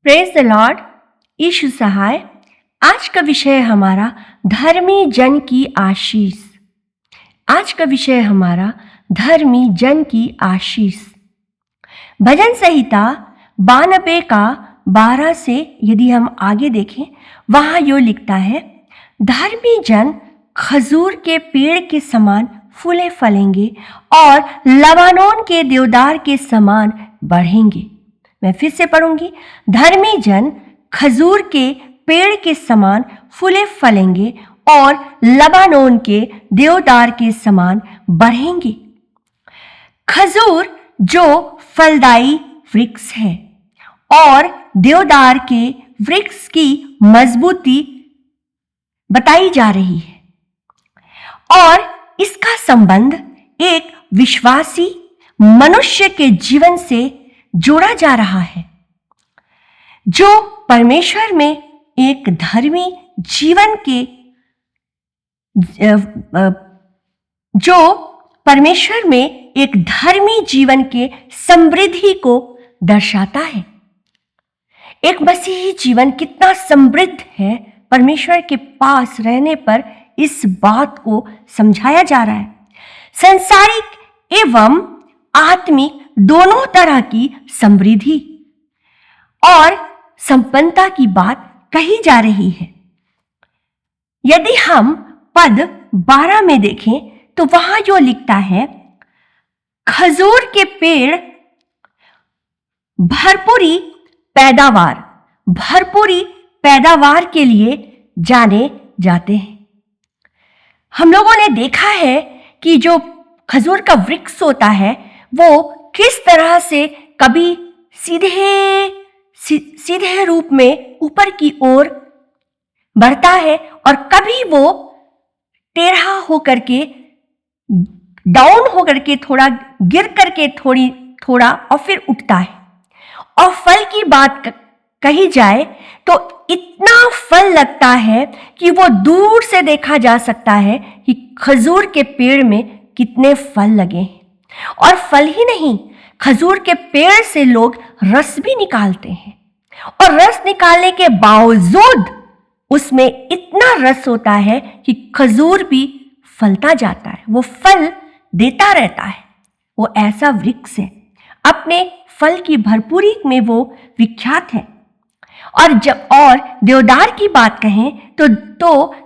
Praise the lord. Yeshu सहाय। आज का विषय हमारा धर्मी जन की आशीष। आज का विषय हमारा धर्मी जन की आशीष। भजन संहिता 92 का 12 से यदि हम आगे देखें, वहां यो लिखता है, धर्मी जन खजूर के पेड़ के समान फूले फलेंगे और लबानोन के देवदार के समान बढ़ेंगे। मैं फिर से पढ़ूंगी। धर्मी जन खजूर के पेड़ के समान फूले फलेंगे और लबानोन के देवदार के समान बढ़ेंगे। खजूर जो फलदायी वृक्ष है और देवदार के वृक्ष की मजबूती बताई जा रही है और इसका संबंध एक विश्वासी मनुष्य के जीवन से जोड़ा जा रहा है, जो परमेश्वर में एक धर्मी जीवन के जो परमेश्वर में एक धर्मी जीवन के समृद्धि को दर्शाता है। एक मसीही जीवन कितना समृद्ध है, परमेश्वर के पास रहने पर इस बात को समझाया जा रहा है। सांसारिक एवं आत्मिक दोनों तरह की समृद्धि और संपन्नता की बात कही जा रही है। यदि हम पद 12 में देखें तो वहां जो लिखता है, खजूर के पेड़ भरपूरी पैदावार के लिए जाने जाते हैं। हम लोगों ने देखा है कि जो खजूर का वृक्ष होता है वो किस तरह से कभी सीधे रूप में ऊपर की ओर बढ़ता है और कभी वो टेढ़ा होकर के डाउन होकर के थोड़ा गिर करके थोड़ा और फिर उठता है। और फल की बात कही जाए तो इतना फल लगता है कि वो दूर से देखा जा सकता है कि खजूर के पेड़ में कितने फल लगे हैं। और फल ही नहीं, खजूर के पेड़ से लोग रस भी निकालते हैं और रस निकालने के बावजूद उसमें इतना रस होता है कि खजूर भी फलता जाता है, वो फल देता रहता है। वो ऐसा वृक्ष है, अपने फल की भरपूरी में वो विख्यात है। और देवदार की बात कहें तो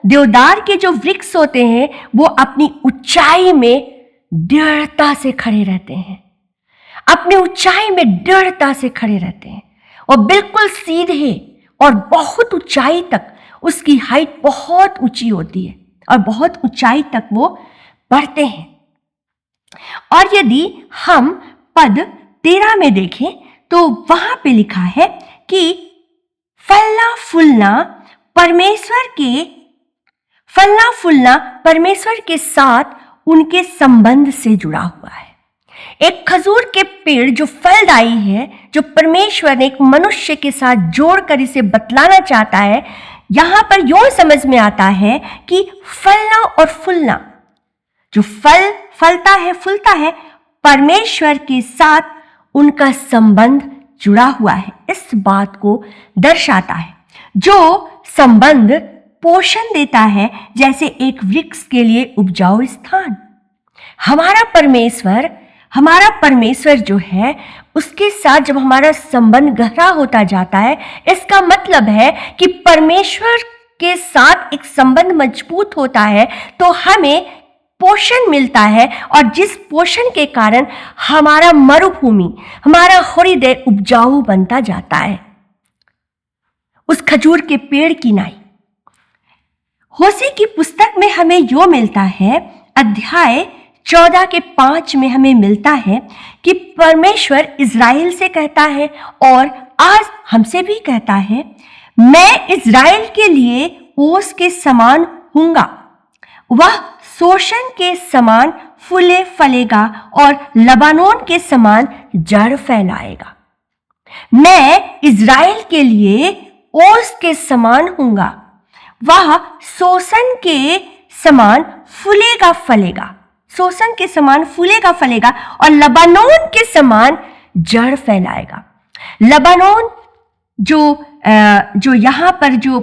देवदार के जो वृक्ष होते हैं वो अपनी ऊंचाई में दृढ़ता से खड़े रहते हैं, अपनी ऊंचाई में दृढ़ता से खड़े रहते हैं और बिल्कुल सीधे और बहुत ऊंचाई तक, उसकी हाइट बहुत ऊंची होती है और बहुत ऊंचाई तक वो बढ़ते हैं। और यदि हम पद 13 में देखें तो वहां पे लिखा है कि फलना फूलना परमेश्वर के साथ उनके संबंध से जुड़ा हुआ है। एक खजूर के पेड़ जो फलदायी है, जो परमेश्वर ने एक मनुष्य के साथ जोड़कर इसे बतलाना चाहता है, यहां पर यूं समझ में आता है कि फलना और फूलना, जो फलता है फूलता है, परमेश्वर के साथ उनका संबंध जुड़ा हुआ है, इस बात को दर्शाता है। जो संबंध पोषण देता है, जैसे एक वृक्ष के लिए उपजाऊ स्थान। हमारा परमेश्वर जो है, उसके साथ जब हमारा संबंध गहरा होता जाता है, इसका मतलब है कि परमेश्वर के साथ एक संबंध मजबूत होता है तो हमें पोषण मिलता है, और जिस पोषण के कारण हमारा मरुभूमि, हमारा हृदय उपजाऊ बनता जाता है। उस खजूर के पेड़ की नाई होशे की पुस्तक में हमें यो मिलता है, अध्याय 14 के 5 में हमें मिलता है कि परमेश्वर इज़राइल से कहता है और आज हमसे भी कहता है, मैं इज़राइल के लिए ओस के समान हूँगा, वह शोषण के समान फूले फलेगा और लबानोन के समान जड़ फैलाएगा। मैं इज़राइल के लिए ओस के समान हूँगा, वह शोषण के समान फूलेगा फलेगा और लबानोन के समान जड़ फैलाएगा। लबानोन जो यहाँ पर जो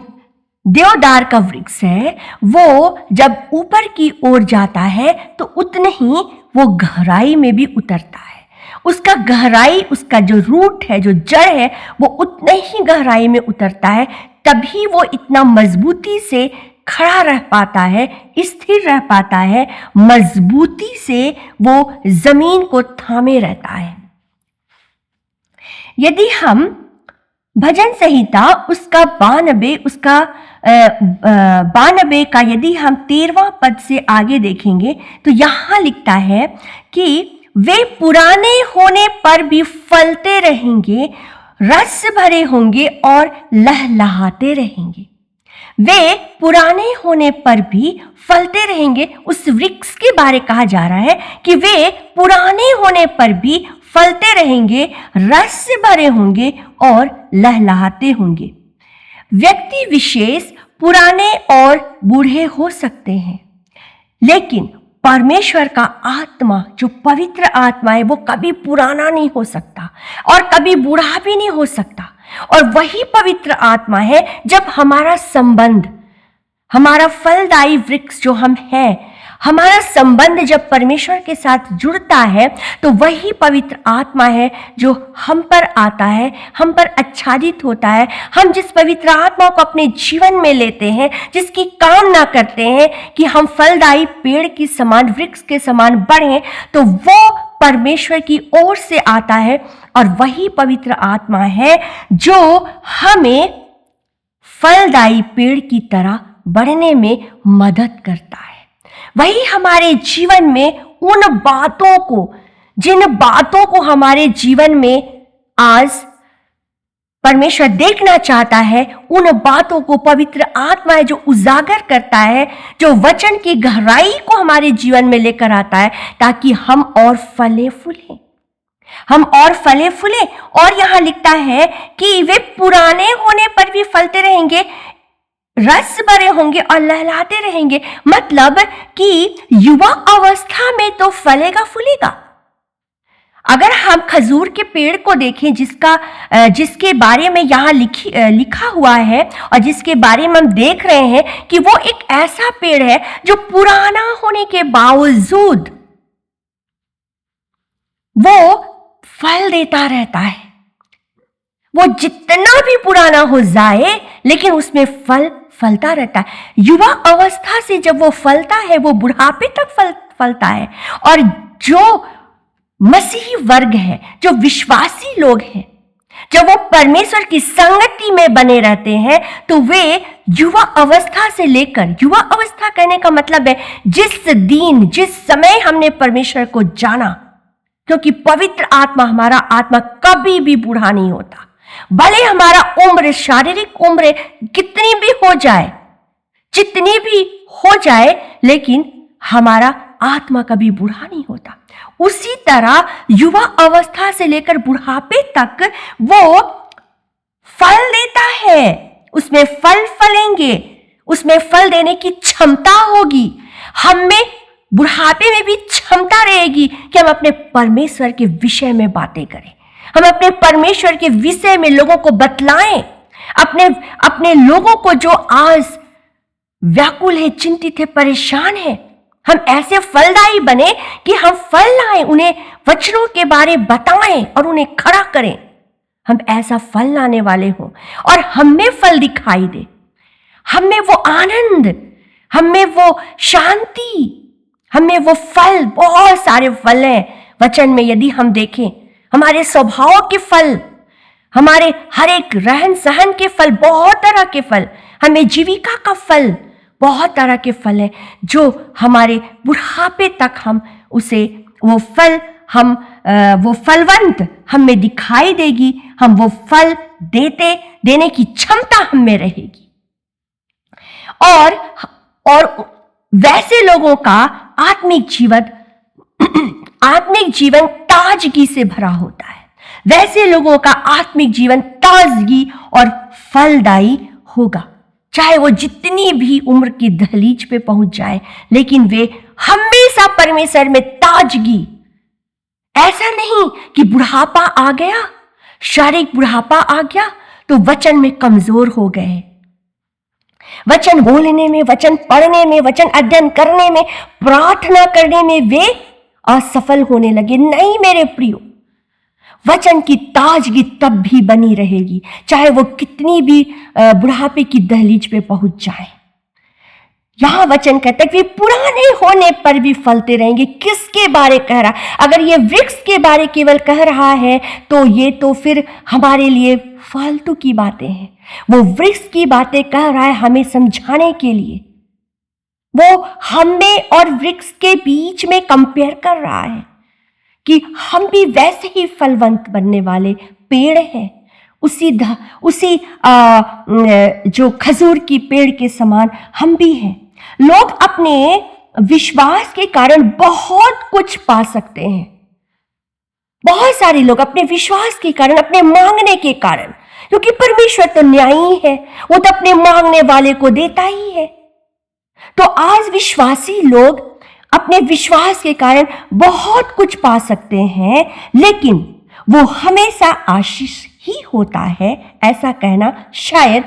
देवदार का वृक्ष है वो जब ऊपर की ओर जाता है तो उतने ही वो गहराई में भी उतरता है। उसका गहराई, उसका जो रूट है, जो जड़ है, वो उतने ही गहराई में उतरता है, तभी वो इतना मजबूती से खड़ा रह पाता है, स्थिर रह पाता है, मजबूती से वो जमीन को थामे रहता है। यदि हम भजन संहिता उसका 92 का यदि हम 13वां पद से आगे देखेंगे तो यहाँ लिखता है कि वे पुराने होने पर भी फलते रहेंगे, रस भरे होंगे और लहलहाते रहेंगे। वे पुराने होने पर भी फलते रहेंगे। उस वृक्ष के बारे कहा जा रहा है कि वे पुराने होने पर भी फलते रहेंगे, रस भरे होंगे और लहलहाते होंगे। व्यक्ति विशेष पुराने और बूढ़े हो सकते हैं, लेकिन परमेश्वर का आत्मा, जो पवित्र आत्मा है, वो कभी पुराना नहीं हो सकता और कभी बूढ़ा भी नहीं हो सकता। और वही पवित्र आत्मा है जब हमारा संबंध, हमारा फलदायी वृक्ष जो हम हैं, हमारा संबंध जब परमेश्वर के साथ जुड़ता है तो वही पवित्र आत्मा है जो हम पर आता है, हम पर आच्छादित होता है। हम जिस पवित्र आत्मा को अपने जीवन में लेते हैं, जिसकी कामना करते हैं कि हम फलदायी पेड़ की समान, वृक्ष के समान बढ़ें, तो वो परमेश्वर की ओर से आता है और वही पवित्र आत्मा है जो हमें फलदायी पेड़ की तरह बढ़ने में मदद करता है। वही हमारे जीवन में उन बातों को, जिन बातों को हमारे जीवन में आज परमेश्वर देखना चाहता है, उन बातों को पवित्र आत्मा है जो उजागर करता है, जो वचन की गहराई को हमारे जीवन में लेकर आता है, ताकि हम और फले फूलें, हम और फले फूलें। और यहाँ लिखता है कि वे पुराने होने पर भी फलते रहेंगे, रस भरे होंगे और लहलाते रहेंगे। मतलब कि युवा अवस्था में तो फलेगा फूलेगा। अगर हम खजूर के पेड़ को देखें, जिसके बारे में यहाँ लिखा हुआ है और जिसके बारे में हम देख रहे हैं कि वो एक ऐसा पेड़ है जो पुराना होने के बावजूद वो फल देता रहता है। वो जितना भी पुराना हो जाए लेकिन उसमें फलता रहता है। युवा अवस्था से जब वो फलता है वो बुढ़ापे तक फलता है। और जो मसीही वर्ग है, जो विश्वासी लोग हैं, जब वो परमेश्वर की संगति में बने रहते हैं तो वे युवा अवस्था से लेकर, युवा अवस्था कहने का मतलब है जिस दिन, जिस समय हमने परमेश्वर को जाना, क्योंकि पवित्र आत्मा, हमारा आत्मा कभी भी बूढ़ा नहीं होता। भले हमारा उम्र, शारीरिक उम्र कितनी भी हो जाए, जितनी भी हो जाए, लेकिन हमारा आत्मा कभी बूढ़ा नहीं होता। उसी तरह युवा अवस्था से लेकर बुढ़ापे तक वो फल देता है। उसमें फल फलेंगे, उसमें फल देने की क्षमता होगी। हमें बुढ़ापे में भी क्षमता रहेगी कि हम अपने परमेश्वर के विषय में बातें करें, हम अपने परमेश्वर के विषय में लोगों को बतलाएं, अपने लोगों को जो आज व्याकुल है, चिंतित है, परेशान है, हम ऐसे फलदायी बने कि हम फल लाएं, उन्हें वचनों के बारे बताएं और उन्हें खड़ा करें। हम ऐसा फल लाने वाले हों और हमें फल दिखाई दे, हमें वो आनंद, हमें वो शांति, हमें वो फल। बहुत सारे फल हैं वचन में, यदि हम देखें हमारे स्वभाव के फल, हमारे हर एक रहन सहन के फल, बहुत तरह के फल, हमें जीविका का फल, बहुत तरह के फल हैं जो हमारे बुढ़ापे तक हम उसे, वो फल हम, वो फलवंत हमें दिखाई देगी, हम वो फल देने की क्षमता हमें रहेगी। और वैसे लोगों का आत्मिक जीवन ताजगी से भरा होता है। वैसे लोगों का आत्मिक जीवन ताजगी और फलदायी होगा, चाहे वो जितनी भी उम्र की दहलीज पे पहुंच जाए, लेकिन वे हमेशा परमेश्वर में ताजगी। ऐसा नहीं कि बुढ़ापा आ गया, शारीरिक बुढ़ापा आ गया तो वचन में कमजोर हो गए। वचन बोलने में, वचन पढ़ने में, वचन अध्ययन करने में, प्रार्थना करने में वे असफल होने लगे। नहीं मेरे प्रियो, वचन की ताजगी तब भी बनी रहेगी, चाहे वो कितनी भी बुढ़ापे की दहलीज पे पहुंच जाए। यहां वचन कहता है कि पुराने होने पर भी फलते रहेंगे। किसके बारे कह रहा? अगर ये वृक्ष के बारे केवल कह रहा है तो ये तो फिर हमारे लिए फालतू की बातें हैं। वो वृक्ष की बातें कह रहा है हमें समझाने के लिए। वो हमें और वृक्ष के बीच में कंपेयर कर रहा है कि हम भी वैसे ही फलवंत बनने वाले पेड़ हैं, उसी जो खजूर की पेड़ के समान हम भी हैं। लोग अपने विश्वास के कारण बहुत कुछ पा सकते हैं। बहुत सारे लोग अपने विश्वास के कारण, अपने मांगने के कारण, क्योंकि परमेश्वर तो न्यायी है, वो तो अपने मांगने वाले को देता ही है। तो आज विश्वासी लोग अपने विश्वास के कारण बहुत कुछ पा सकते हैं, लेकिन वो हमेशा आशीष ही होता है, ऐसा कहना शायद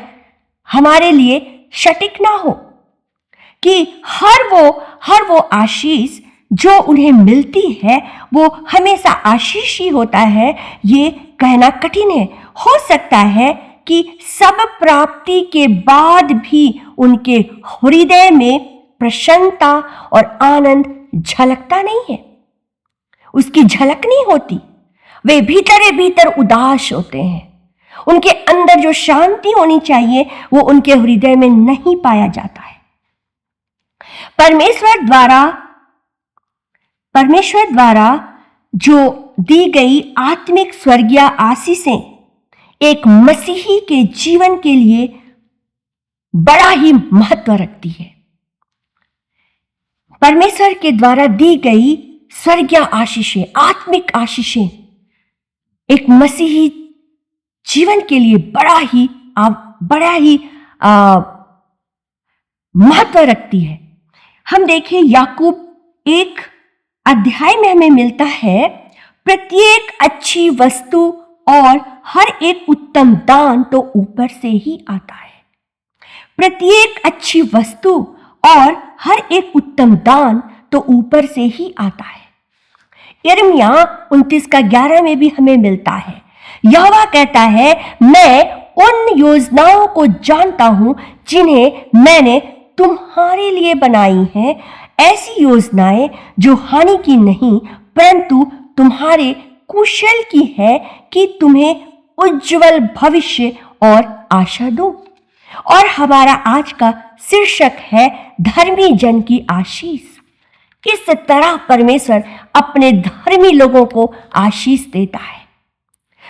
हमारे लिए सटीक ना हो कि हर वो आशीष जो उन्हें मिलती है वो हमेशा आशीष ही होता है, ये कहना कठिन है। हो सकता है कि सब प्राप्ति के बाद भी उनके हृदय में प्रसन्नता और आनंद झलकता नहीं है, उसकी झलक नहीं होती। वे भीतर भीतर उदास होते हैं। उनके अंदर जो शांति होनी चाहिए वो उनके हृदय में नहीं पाया जाता है। परमेश्वर द्वारा जो दी गई आत्मिक स्वर्गीय आशीषें एक मसीही के जीवन के लिए बड़ा ही महत्व रखती है। परमेश्वर के द्वारा दी गई स्वर्गीय आशीषें, आत्मिक आशीषें एक मसीही जीवन के लिए बड़ा ही महत्व रखती है। हम देखें याकूब 1 अध्याय में हमें मिलता है, प्रत्येक अच्छी वस्तु और हर एक उत्तम दान तो ऊपर से ही आता है। प्रत्येक अच्छी वस्तु और हर एक उत्तम दान तो ऊपर से ही आता है। यिर्मयाह 29:11 में भी हमें मिलता है। यहोवा कहता है, मैं उन योजनाओं को जानता हूं जिन्हें मैंने तुम्हारे लिए बनाई हैं, ऐसी योजनाएं जो हानि की नहीं परंतु तुम्हारे कुशल की है कि तुम्हें उज्जवल भविष्य और आशा दो। और हमारा आज का शीर्षक है धर्मी जन की आशीष। किस तरह परमेश्वर अपने धर्मी लोगों को आशीष देता है।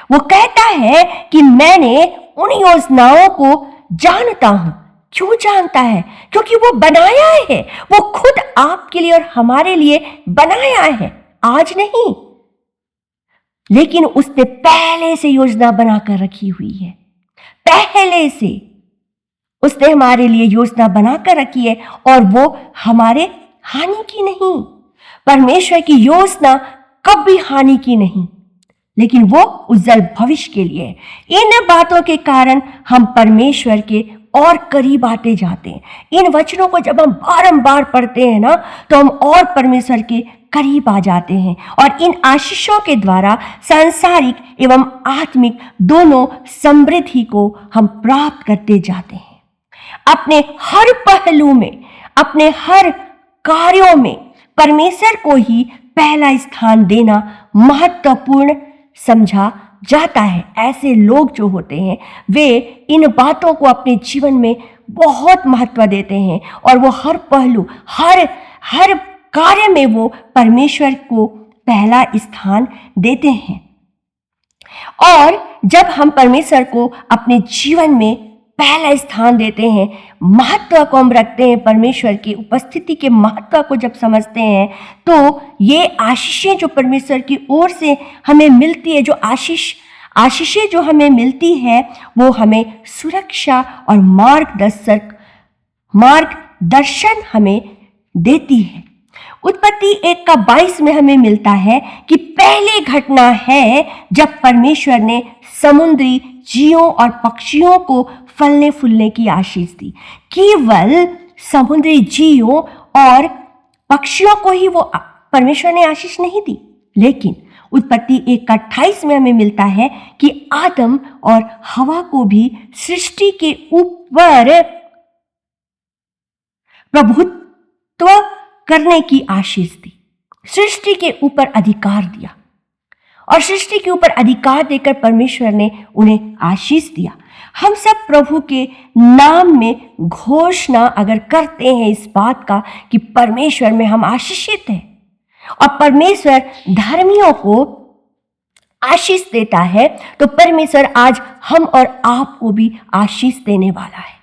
वो कहता है कि मैंने उन योजनाओं को जानता हूं। क्यों जानता है? क्योंकि वो बनाया है, वो खुद आपके लिए और हमारे लिए बनाया है, आज नहीं, लेकिन उसने पहले से योजना बनाकर रखी हुई है। पहले से उसने हमारे लिए योजना बनाकर रखी है और वो हमारे हानि की नहीं। परमेश्वर की योजना कभी हानि की नहीं, लेकिन वो उज्जवल भविष्य के लिए है। इन बातों के कारण हम परमेश्वर के और करीब आते जाते हैं। इन वचनों को जब हम बारंबार पढ़ते हैं ना, तो हम और परमेश्वर के करीब आ जाते हैं और इन आशीषों के द्वारा सांसारिक एवं आत्मिक दोनों समृद्धि को हम प्राप्त करते जाते हैं। अपने हर पहलू में, अपने हर कार्यों में परमेश्वर को ही पहला स्थान देना महत्वपूर्ण समझा जाता है। ऐसे लोग जो होते हैं वे इन बातों को अपने जीवन में बहुत महत्व देते हैं और वो हर पहलू, हर कार्य में वो परमेश्वर को पहला स्थान देते हैं। और जब हम परमेश्वर को अपने जीवन में पहला स्थान देते हैं, महत्व को हम रखते हैं, परमेश्वर की उपस्थिति के महत्व को जब समझते हैं, तो ये आशीषें जो परमेश्वर की ओर से हमें मिलती है, जो आशीषें जो हमें मिलती है, वो हमें सुरक्षा और मार्गदर्शन हमें देती है। उत्पत्ति 1:22 में हमें मिलता है कि पहली घटना है जब परमेश्वर ने समुद्री जीवों और पक्षियों को फलने फूलने की आशीष दी। केवल समुद्री जीवों और पक्षियों को ही वो परमेश्वर ने आशीष नहीं दी, लेकिन उत्पत्ति 1:28 में हमें मिलता है कि आदम और हवा को भी सृष्टि के ऊपर प्रभुत्व करने की आशीष दी, सृष्टि के ऊपर अधिकार दिया। और सृष्टि के ऊपर अधिकार देकर परमेश्वर ने उन्हें आशीष दिया। हम सब प्रभु के नाम में घोषणा अगर करते हैं इस बात का कि परमेश्वर में हम आशीषित हैं और परमेश्वर धर्मियों को आशीष देता है, तो परमेश्वर आज हम और आपको भी आशीष देने वाला है।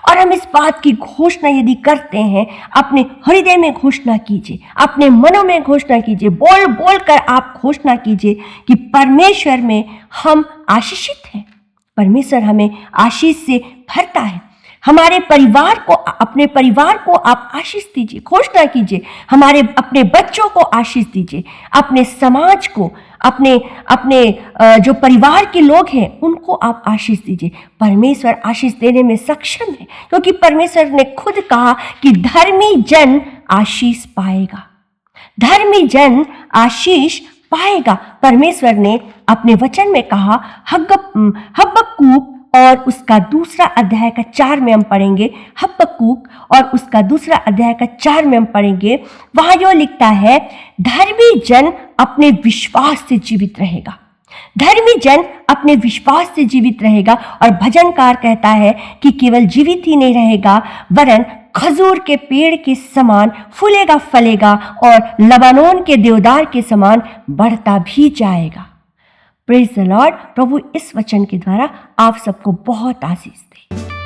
और हम इस बात की घोषणा यदि करते हैं, अपने हृदय में घोषणा कीजिए, अपने मनों में घोषणा कीजिए, बोल बोल कर आप घोषणा कीजिए कि परमेश्वर में हम आशीषित हैं। परमेश्वर हमें आशीष से भरता है। हमारे परिवार को, अपने परिवार को आप आशीष दीजिए, घोषणा कीजिए। अपने बच्चों को आशीष दीजिए, अपने समाज को, अपने जो परिवार के लोग हैं उनको आप आशीष दीजिए। परमेश्वर आशीष देने में सक्षम है, क्योंकि परमेश्वर ने खुद कहा कि धर्मी जन आशीष पाएगा, धर्मी जन आशीष पाएगा। परमेश्वर ने अपने वचन में कहा, हबक्कूक और उसका दूसरा अध्याय का 4 में हम पढ़ेंगे, हबक्कूक और उसका दूसरा अध्याय का 4 में हम पढ़ेंगे। वहां जो लिखता है, धर्मी जन अपने विश्वास से जीवित रहेगा, धर्मी जन अपने विश्वास से जीवित रहेगा। और भजनकार कहता है कि केवल जीवित ही नहीं रहेगा, वरन खजूर के पेड़ के समान फूलेगा फलेगा और लबानोन के देवदार के समान बढ़ता भी जाएगा। Praise the Lord. प्रभु इस वचन के द्वारा आप सबको बहुत आशीष दे।